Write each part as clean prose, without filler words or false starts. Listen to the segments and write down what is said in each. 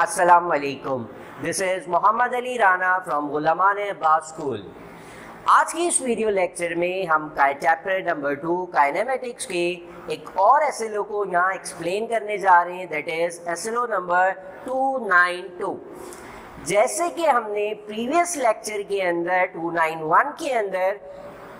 अस्सलाम वालेकुम। This is Mohammad Ali Rana from Ghulaman Abbas school. आज की इस वीडियो लेक्चर में हम चैप्टर नंबर 2 काइनेमेटिक्स के एक और एसएलओ को यहाँ एक्सप्लेन करने जा रहे हैं, दैट इज़ एसएलओ नंबर 292। जैसे कि हमने प्रीवियस लेक्चर के अंदर 291 के अंदर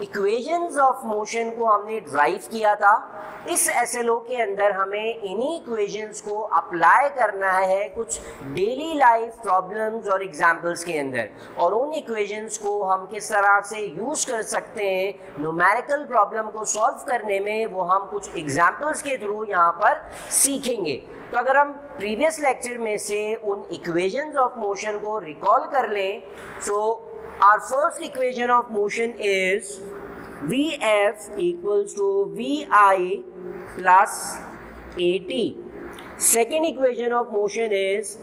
इक्वेशंस ऑफ मोशन को हमने ड्राइव किया था, इस एसएलओ के अंदर हमें इन्हीं इक्वेशंस को अप्लाई करना है कुछ डेली लाइफ प्रॉब्लम्स और एग्जांपल्स के अंदर, और उन इक्वेशंस को हम किस तरह से यूज़ कर सकते हैं न्यूमेरिकल प्रॉब्लम को सॉल्व करने में, वो हम कुछ एग्जांपल्स के थ्रू यहाँ पर सीखेंगे। तो अगर हम प्रीवियस लेक्चर में से उन इक्वेशंस ऑफ मोशन को रिकॉल कर लें, सो our first equation of motion is Vf equals to Vi plus At. Second equation of motion is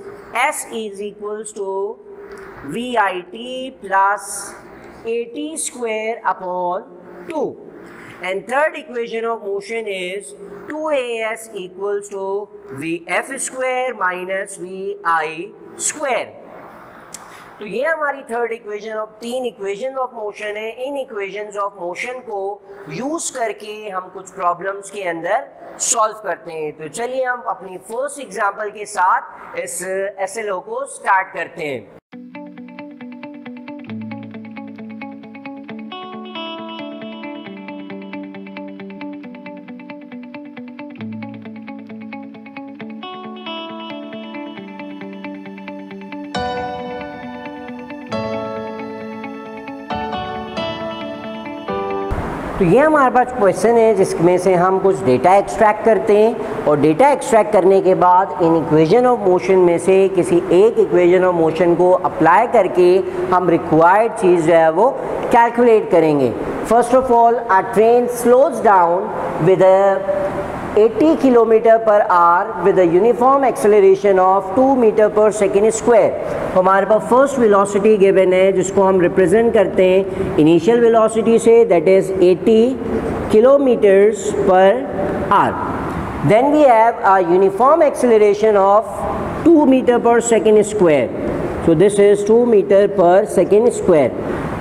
S is equals to Vit plus At square upon 2. And third equation of motion is 2As equals to Vf square minus Vi square. तो ये हमारी third equation of 3 equation of motion है। इन equations of motion को use करके हम कुछ problems के अंदर सॉल्व करते हैं। तो चलिए हम अपनी फर्स्ट एग्जांपल के साथ इस एसएलओ को स्टार्ट करते हैं। तो ये हमारे पास क्वेश्चन है जिसमें से हम कुछ डेटा एक्सट्रैक्ट करते हैं, और डेटा एक्सट्रैक्ट करने के बाद इन इक्वेशन ऑफ मोशन में से किसी एक इक्वेशन ऑफ मोशन को अप्लाई करके हम रिक्वायर्ड चीज़ जो है वो कैलकुलेट करेंगे। First of all a train slows down with 80 kilometre per hour with a uniform acceleration of 2 metre per second square. तो हमारे पास फर्स्ट वेलोसिटी गिवन है जिसको हम रिप्रेजेंट करते हैं इनिशियल वेलोसिटी से, that is 80 kilometres per hour. Then we have a uniform acceleration of 2 metre per second square, so this is 2 metre per second square.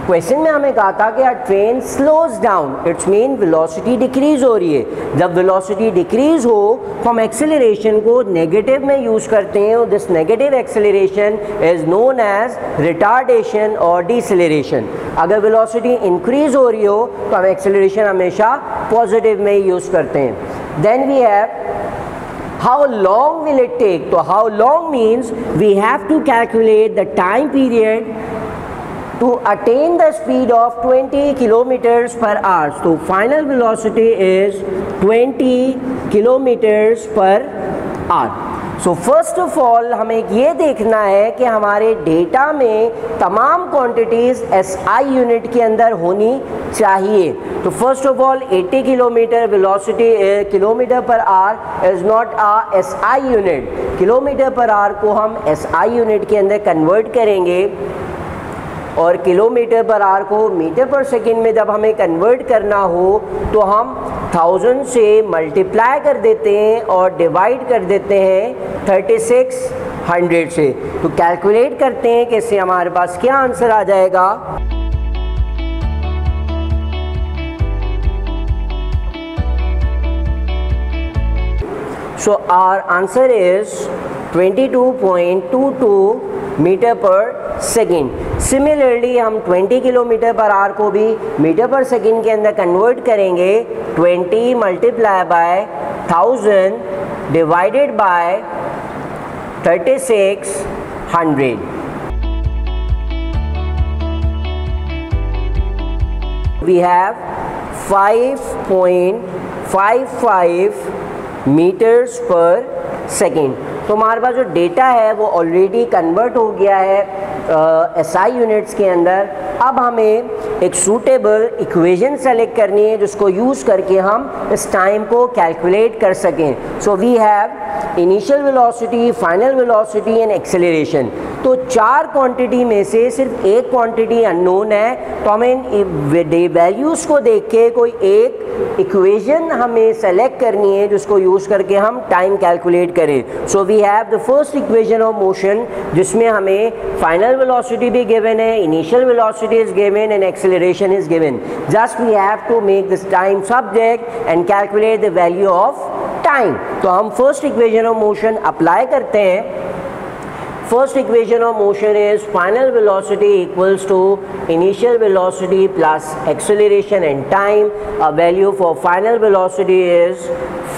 Question में हमें कहा था कि train slows down, it's mean velocity decrease हो रही है। जब velocity decrease हो तो हम एक्सेलरेशन को नेगेटिव में यूज़ करते हैं, this negative acceleration is known as retardation और डिसेलरेशन। अगर वेलोसिटी इंक्रीज हो रही हो तो हम एक्सेलरेशन हमेशा पॉजिटिव में यूज़ करते हैं। Then we have how long will it take, तो how long means we have to calculate the time period to attain the speed of 20 kilometers per hour. So final velocity is 20 kilometers per hour. So first of all हमें ये देखना है कि हमारे data में तमाम quantities SI unit के अंदर होनी चाहिए। तो first of all 80 kilometre velocity kilometre per our is not a SI unit. Kilometre per our को हम SI यूनिट के अंदर कन्वर्ट करेंगे, और किलोमीटर पर आवर को मीटर पर सेकेंड में जब हमें कन्वर्ट करना हो तो हम 1000 से मल्टीप्लाई कर देते हैं और डिवाइड कर देते हैं 3600 से। तो कैलकुलेट करते हैं कि इससे हमारे पास क्या आंसर आ जाएगा। So our answer is 22.22 metre per second. Similarly हम 20 किलोमीटर पर आवर को भी मीटर पर सेकेंड के अंदर कन्वर्ट करेंगे। 20 multiply by 1000 divided by 3600। We have 5.55 metres per second. तो हमारे पास जो डेटा है वो ऑलरेडी कन्वर्ट हो गया है SI यूनिट्स के अंदर। अब हमें एक सूटेबल इक्वेशन सेलेक्ट करनी है जिसको यूज़ करके हम इस टाइम को कैलकुलेट कर सकें। So we have initial velocity, final velocity and acceleration. तो 4 क्वांटिटी में से सिर्फ एक क्वांटिटी अननोन है, तो हमें वैल्यूज़ को देख के कोई एक इक्वेशन हमें सेलेक्ट करनी है जिसको यूज़ करके हम टाइम कैलकुलेट करें। So we have the first equation of motion जिसमें हमें फाइनल वेलोसिटी भी गिवन है, initial velocity is given and acceleration is given. Just we have to make this time subject and calculate the value of time. तो हम first equation of motion apply करते हैं. First equation of motion is final velocity equals to initial velocity plus acceleration and time. A value for final velocity is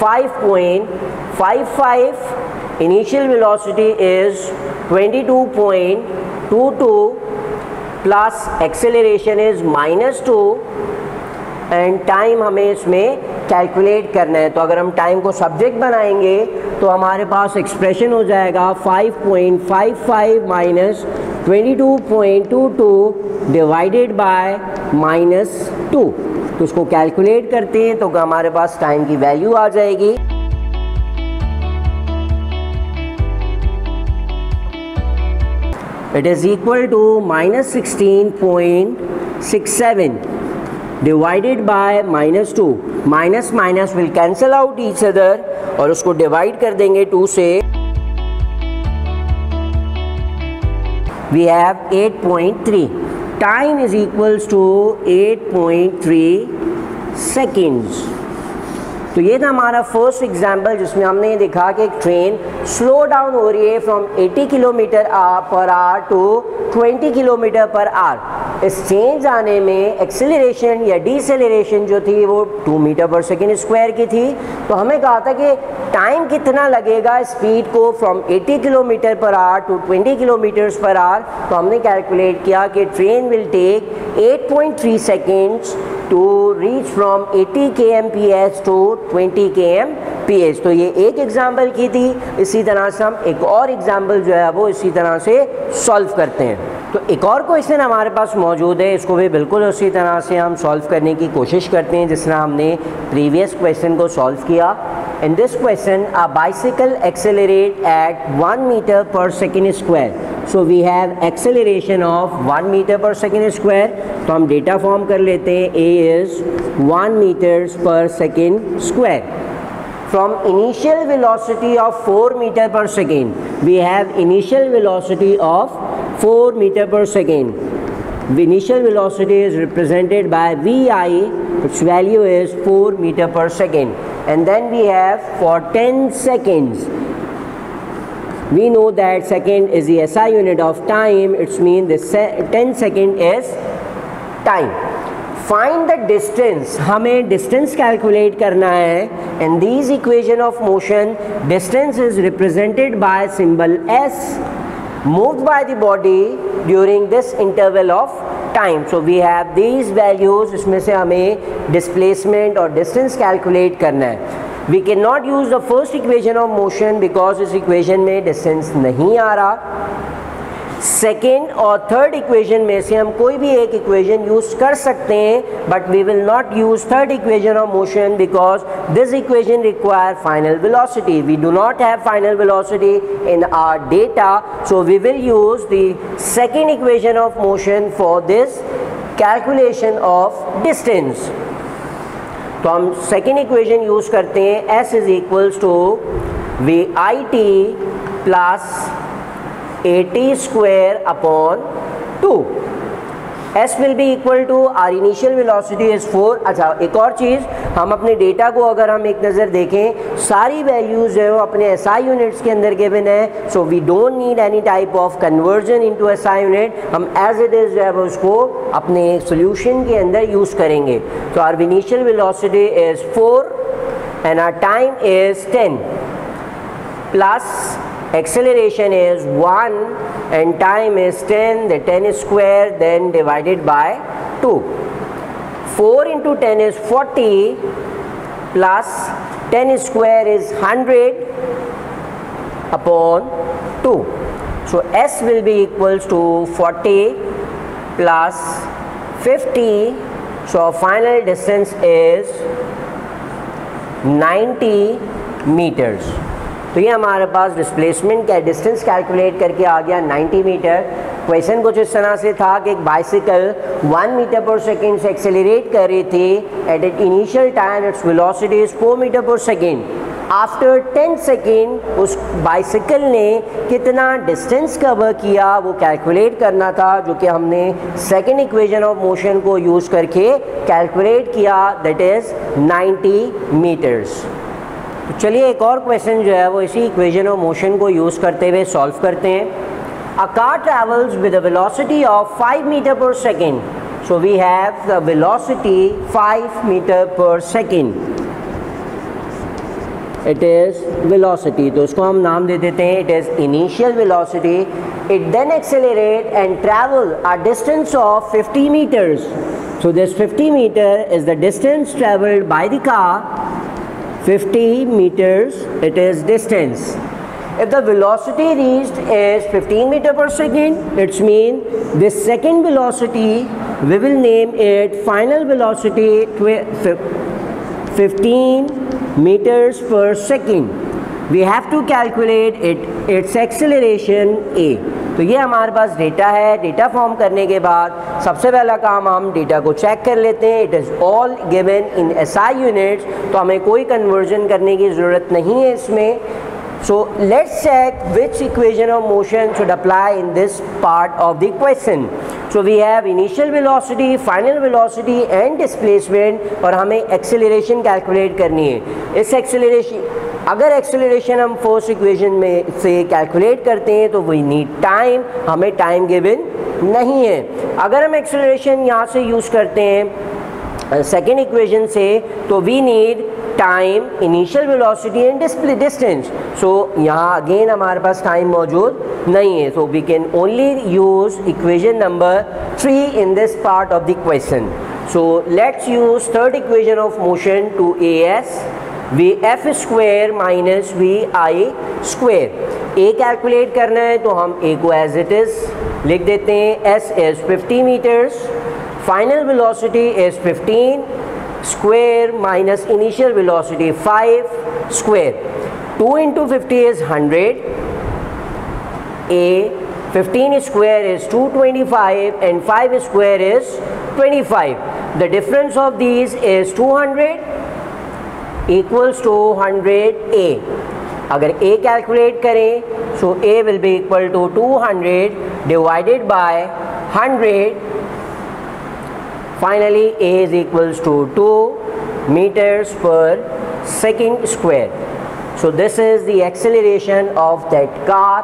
5.55. Initial velocity is 22.22 plus acceleration is -2 and time हमें इसमें calculate करना है. तो अगर हम time को subject बनाएंगे तो हमारे पास एक्सप्रेशन हो जाएगा 5.55 माइनस 22.22 डिवाइडेड बाय -2. तो उसको कैलकुलेट करते हैं तो हमारे पास टाइम की वैल्यू आ जाएगी. It is equal to -16.67 divided by -2. Minus minus will cancel out each other और उसको डिवाइड कर देंगे 2 से. We have 8.3. Time is equals to 8.3 seconds. तो ये था हमारा फर्स्ट एग्जाम्पल जिसमें हमने ये देखा कि एक ट्रेन स्लो डाउन हो रही है from 80 kilometre per hour to 20 kilometre per hour. इस चेंज आने में एक्सेलरेशन या डिसेलरेशन जो थी वो 2 मीटर पर सेकेंड स्क्वायर की थी. तो हमें कहा था कि टाइम कितना लगेगा स्पीड को from 80 kilometre per hour to 20 kilometres per hour. तो हमने कैलकुलेट किया कि train will take 8.3 seconds to reach from 80 kmph to 20 kmph. तो ये एक एग्जाम्पल की थी. इसी तरह से हम एक और एग्जाम्पल जो है वो इसी तरह से सॉल्व करते हैं. तो एक और क्वेश्चन हमारे पास मौजूद है, इसको भी बिल्कुल उसी तरह से हम सॉल्व करने की कोशिश करते हैं जिस तरह हमने प्रीवियस क्वेश्चन को सॉल्व किया. In this question a bicycle accelerate at 1 metre per second square. So we have acceleration of 1 metre per second square. तो हम डेटा फॉर्म कर लेते हैं. A is 1 metres per second square. From initial velocity of 4 meter per second, we have initial velocity of 4 meter per second. The initial velocity is represented by VI, its value is 4 meter per second. And then we have for 10 seconds, we know that second is the SI unit of time. It means the 10 second is time. Find the distance. हमें distance calculate करना है. And these equation of motion, distance is represented by symbol S moved by the body during this interval of time. So we have these values. इसमें से हमें displacement और distance calculate करना है. We cannot use the first equation of motion because इस equation में distance नहीं आ रहा. सेकेंड और थर्ड इक्वेशन में से हम कोई भी एक इक्वेशन यूज कर सकते हैं, but we will not use third equation of motion because this equation require final velocity. We do not have final velocity in our data, so we will use the second equation of motion for this calculation of distance. तो हम second equation use करते हैं. S is equals to V I T plus AT square upon 2. S will be equal to our initial velocity is 4. अच्छा, एक और चीज़, हम अपने data को अगर हम एक नज़र देखें, सारी वैल्यूज़ जो है वो अपने SI यूनिट्स के अंदर गिवन है. So we don't need any type of conversion into SI unit. हम एज इट इज़ जो है वो उसको अपने सोल्यूशन के अंदर यूज़ करेंगे. तो our initial velocity is 4 and our time is 10 plus acceleration is 1 and time is 10. The 10 is square, then divided by 2. 4 into 10 is 40 plus 10 square is 100 upon 2. So S will be equals to 40 plus 50. So final distance is 90 meters. तो ये हमारे पास displacement का distance calculate करके आ गया 90 metre. Question कुछ इस तरह से था कि एक बाइसिकल 1 मीटर पर सेकेंड से एक्सेलरेट कर रही थी. At it initial time its velocity is 4 metre per second. After 10 second उस बाइसिकल ने कितना डिस्टेंस कवर किया वो कैलकुलेट करना था, जो कि हमने सेकेंड इक्वेशन ऑफ मोशन को यूज़ करके कैलकुलेट किया, दैट इज़ 90 मीटर्स। तो चलिए एक और क्वेश्चन जो है वो इसी इक्वेशन ऑफ मोशन को यूज़ करते हुए सॉल्व करते हैं। A car travels with a velocity of 5 metre per second, so we have the velocity 5 metre per second, it is velocity, तो उसको हम नाम दे देते हैं, it is initial velocity. It then accelerate and travel a distance of 50 metres, so this 50 metre is the distance travelled by the car, 50 meters it is distance. If the velocity reached is 15 meter per second, it means this second velocity we will name it final velocity 15 meters per second. We have to calculate its acceleration a. तो ये हमारे पास data है। Data form करने के बाद सबसे पहला काम हम डेटा को चेक कर लेते हैं। It is all given in SI units, तो हमें कोई कन्वर्जन करने की ज़रूरत नहीं है इसमें। So let's check which equation of motion should apply in this part of the question. So we have initial velocity, final velocity and displacement, और हमें एक्सेलरेशन कैलकुलेट करनी है। इस एक्सेलरेशन, अगर एक्सेलरेशन हम फर्स्ट इक्वेशन में से कैलकुलेट करते हैं तो वी नीड टाइम, हमें टाइम गिवन नहीं है। अगर हम एक्सेलरेशन यहाँ से यूज़ करते हैं सेकेंड इक्वेशन से, तो we need time, initial velocity and distance. So यहाँ अगेन हमारे पास टाइम मौजूद नहीं है, so we can only use equation number 3 in this part of the question. So let's use third equation of motion to AS VF square minus VI square. A calculate करना है तो हम ए को एज इट इज़ लिख देते हैं। S is 50 metres, final velocity is 15 square minus initial velocity 5 square. 2 into 50 is 100, a 15 square is 225 and 5 square is 25. The difference of these is 200 equals to 100a. अगर a calculate करें, so a will be equal to 200 divided by 100. Finally, a is equals to 2 meters per second square. So this is the acceleration of that car,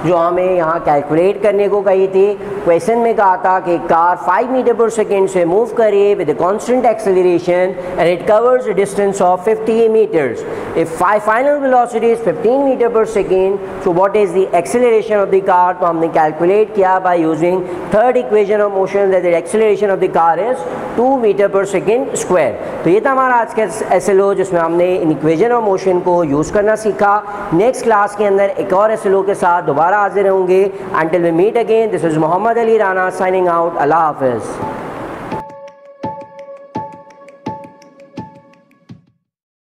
जो हमें यहाँ calculate करने को कही थी। Question में कहा था कि कार 5 मीटर पर सेकेंड से मूव करे with constant acceleration and it covers a distance of 50 metres. If final velocity is 15 metre per second, so what is the acceleration of the car? तो हमने calculate किया by using third equation of motion, that the acceleration of the car is 2 metre per second square. तो ये था हमारा आज का SLO, जिसमें हमने इन इक्वेशन ऑफ मोशन को यूज़ करना सीखा। नेक्स्ट क्लास के अंदर एक और SLO के साथ दोबारा हाजिर होंगे। Until we meet again, this is Mohammad Ali Rana signing out. अल्लाह हाफिज़।